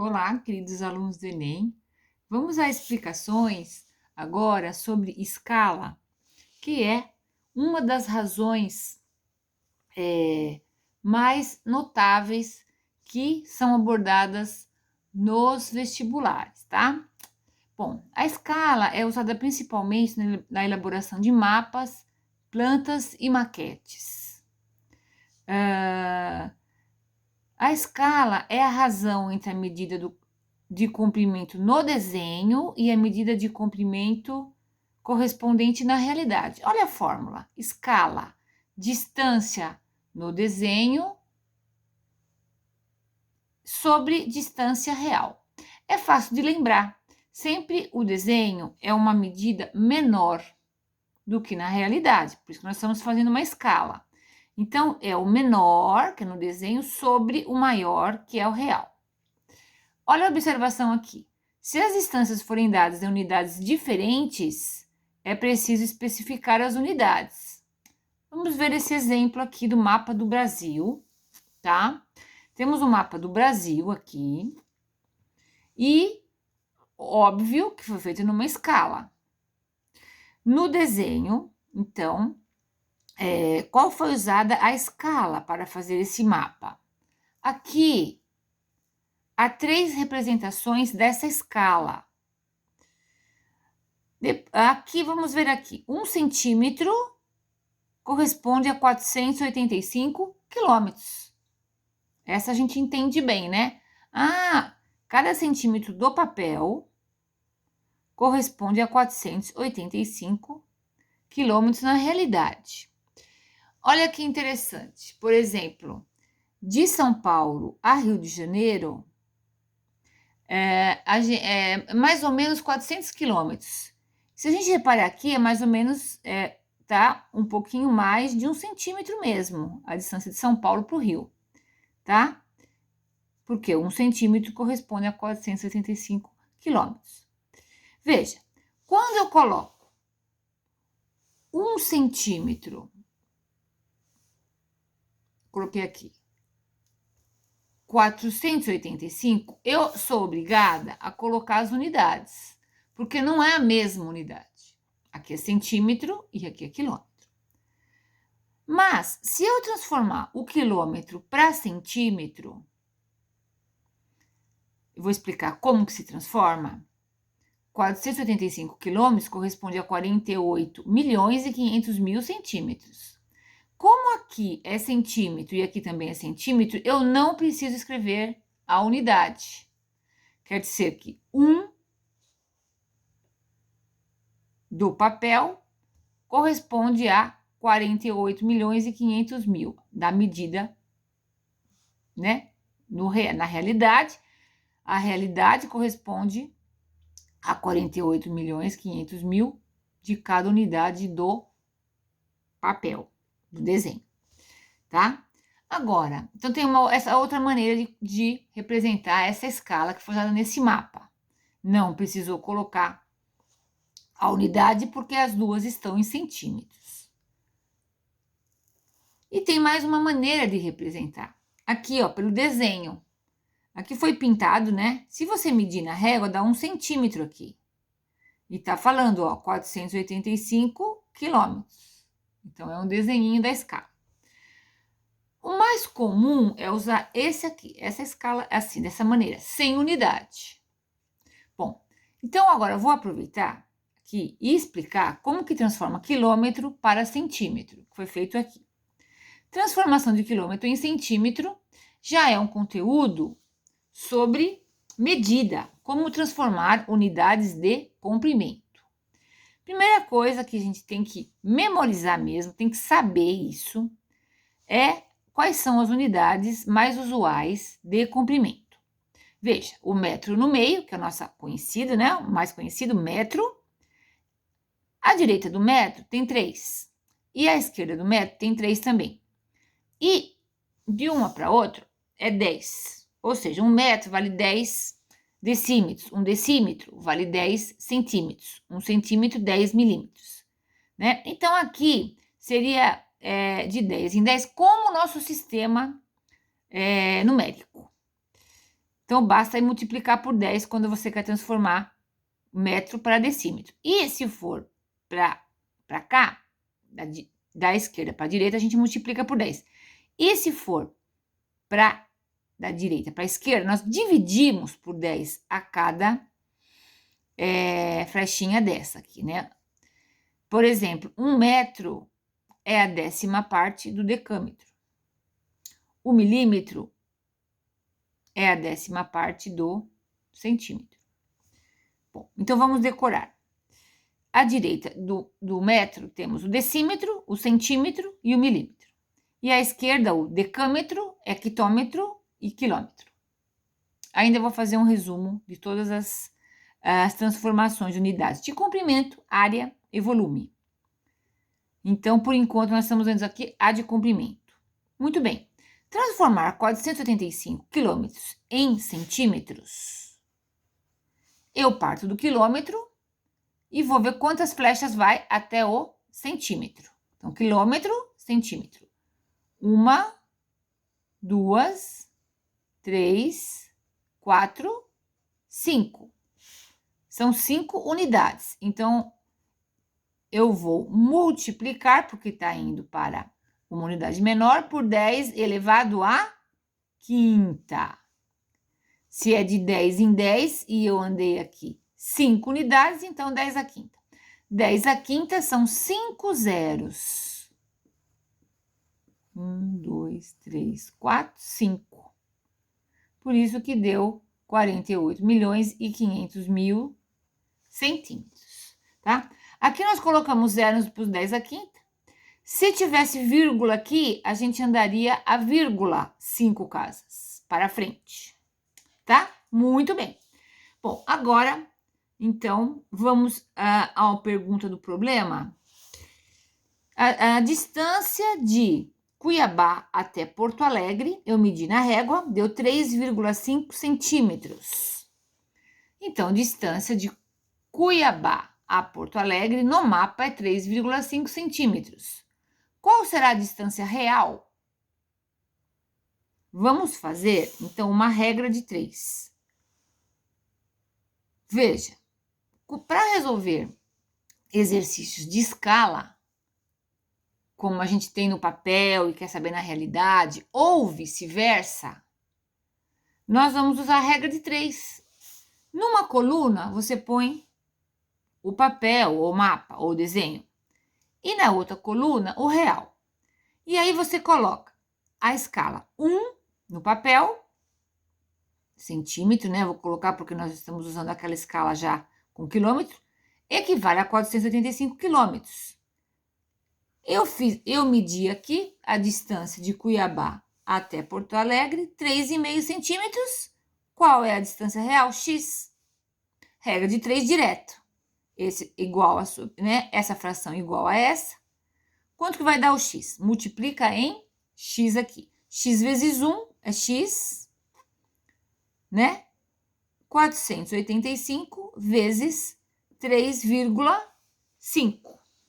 Olá, queridos alunos do Enem. Vamos às explicações agora sobre escala, que é uma das razões mais notáveis que são abordadas nos vestibulares, tá? Bom, a escala é usada principalmente na elaboração de mapas, plantas e maquetes. A escala é a razão entre a medida de comprimento no desenho e a medida de comprimento correspondente na realidade. Olha a fórmula: escala, distância no desenho sobre distância real. É fácil de lembrar. Sempre o desenho é uma medida menor do que na realidade, por isso que nós estamos fazendo uma escala. Então, é o menor, que é no desenho, sobre o maior, que é o real. Olha a observação aqui. Se as distâncias forem dadas em unidades diferentes, é preciso especificar as unidades. Vamos ver esse exemplo aqui do mapa do Brasil, tá? Temos o mapa do Brasil aqui e, óbvio, que foi feito numa escala. No desenho, então, qual foi usada a escala para fazer esse mapa? Aqui há 3 representações dessa escala. Aqui, vamos ver aqui, 1 centímetro corresponde a 485 quilômetros. Essa a gente entende bem, né? Cada centímetro do papel corresponde a 485 quilômetros na realidade. Olha que interessante. Por exemplo, de São Paulo a Rio de Janeiro, mais ou menos 400 quilômetros. Se a gente reparar aqui, é mais ou menos, tá? Um pouquinho mais de 1 centímetro mesmo, a distância de São Paulo para o Rio, tá? Porque 1 centímetro corresponde a 485 quilômetros. Veja, quando eu coloco 1 centímetro, coloquei aqui, 485, eu sou obrigada a colocar as unidades, porque não é a mesma unidade. Aqui é centímetro e aqui é quilômetro. Mas, se eu transformar o quilômetro para centímetro, eu vou explicar como que se transforma. 485 quilômetros corresponde a 48 milhões e 500 mil centímetros. Como aqui é centímetro e aqui também é centímetro, eu não preciso escrever a unidade. Quer dizer que 1 do papel corresponde a 48 milhões e 500 mil, da medida, né? Na realidade, a realidade corresponde a 48 milhões e 500 mil de cada unidade do papel, do desenho, tá? Agora, então tem essa outra maneira de representar essa escala que foi usada nesse mapa. Não precisou colocar a unidade porque as duas estão em centímetros. E tem mais uma maneira de representar. Aqui, ó, pelo desenho. Aqui foi pintado, né? Se você medir na régua, dá 1 centímetro aqui. E tá falando, ó, 485 quilômetros. Então, é um desenhinho da escala. O mais comum é usar esse aqui, essa escala assim, dessa maneira, sem unidade. Bom, então agora eu vou aproveitar aqui e explicar como que transforma quilômetro para centímetro, que foi feito aqui. Transformação de quilômetro em centímetro já é um conteúdo sobre medida, como transformar unidades de comprimento. Primeira coisa que a gente tem que memorizar mesmo, tem que saber isso, é quais são as unidades mais usuais de comprimento. Veja, o metro no meio, que é a nossa conhecida, né? O mais conhecido, metro. À direita do metro tem 3. E à esquerda do metro tem 3 também. E de uma para outra é 10. Ou seja, 1 metro vale 10 decímetros. 1 decímetro vale 10 centímetros. 1 centímetro, 10 milímetros. Né? Então, aqui seria de 10 em 10, como o nosso sistema numérico. Então, basta aí multiplicar por 10 quando você quer transformar metro para decímetro. E se for para cá, da esquerda para a direita, a gente multiplica por 10. E se for da direita para a esquerda, nós dividimos por 10 a cada flechinha dessa aqui, né? Por exemplo, 1 metro é a 10ª parte do decâmetro. O milímetro é a 10ª parte do centímetro. Bom, então vamos decorar. À direita do metro temos o decímetro, o centímetro e o milímetro. E à esquerda o decâmetro, hectômetro e quilômetro. Ainda vou fazer um resumo de todas as transformações de unidades de comprimento, área e volume. Então, por enquanto, nós estamos vendo aqui a de comprimento. Muito bem. Transformar 485 quilômetros em centímetros. Eu parto do quilômetro e vou ver quantas flechas vai até o centímetro. Então, quilômetro, centímetro. 1, 2, 3, 4, 5. São 5 unidades. Então, eu vou multiplicar, porque está indo para uma unidade menor, por 10 elevado à quinta. Se é de 10 em 10 e eu andei aqui 5 unidades, então 10 à quinta. 10 à quinta são 5 zeros. 1, 2, 3, 4, 5. Por isso que deu 48.500.000 centímetros, tá? Aqui nós colocamos zeros para os 10 à quinta. Se tivesse vírgula aqui, a gente andaria a vírgula 5 casas para frente, tá? Muito bem. Bom, agora, então, vamos à pergunta do problema. A distância de Cuiabá até Porto Alegre, eu medi na régua, deu 3,5 centímetros. Então, distância de Cuiabá a Porto Alegre no mapa é 3,5 centímetros. Qual será a distância real? Vamos fazer, então, uma regra de 3. Veja, para resolver exercícios de escala, como a gente tem no papel e quer saber na realidade, ou vice-versa, nós vamos usar a regra de 3. Numa coluna, você põe o papel, ou mapa, ou desenho. E na outra coluna, o real. E aí você coloca a escala 1 no papel, centímetro, né? Vou colocar porque nós estamos usando aquela escala já com quilômetro, equivale a 485 quilômetros. Eu medi aqui a distância de Cuiabá até Porto Alegre, 3,5 centímetros. Qual é a distância real? X. Regra de 3 direto. Esse igual a, né? Essa fração igual a essa. Quanto que vai dar o x? Multiplica em x aqui. X vezes 1 é x, né? 485 vezes 3,5.